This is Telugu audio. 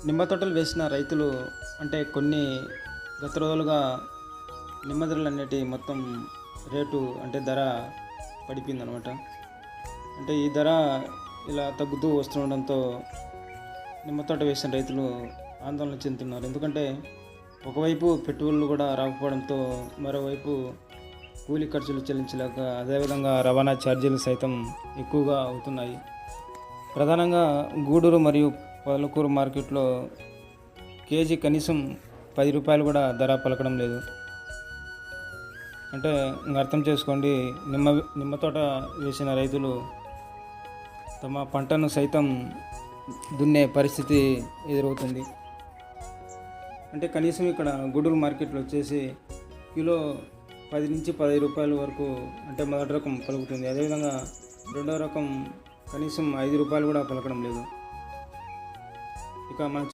నిమ్మ తోటలు వేసిన రైతులు అంటే కొన్ని గత రోజులుగా నిమ్మ ధరలు అనేటివి మొత్తం రేటు అంటే ధర పడిపోయిందనమాట. అంటే ఈ ధర ఇలా తగ్గుతూ వస్తుండడంతో నిమ్మ తోట వేసిన రైతులు ఆందోళన చెందుతున్నారు. ఎందుకంటే ఒకవైపు పెట్టుబడులు కూడా రాకపోవడంతో మరోవైపు కూలీ ఖర్చులు చెల్లించలేక అదేవిధంగా రవాణా ఛార్జీలు సైతం ఎక్కువగా అవుతున్నాయి. ప్రధానంగా గూడూరు మరియు పలుకూరు మార్కెట్లో కేజీ కనీసం రూ. 10 కూడా ధర పలకడం లేదు. అంటే ఇంక అర్థం చేసుకోండి, నిమ్మ తోట వేసిన రైతులు తమ పంటను సైతం దున్నే పరిస్థితి ఎదురవుతుంది. అంటే కనీసం ఇక్కడ గూడూరు మార్కెట్లో వచ్చేసి కిలో 10 నుంచి 15 వరకు అంటే మొదటి రకం పలుకుతుంది. అదేవిధంగా రెండవ రకం కనీసం రూ. 5 కూడా పలకడం లేదు. ఇక మన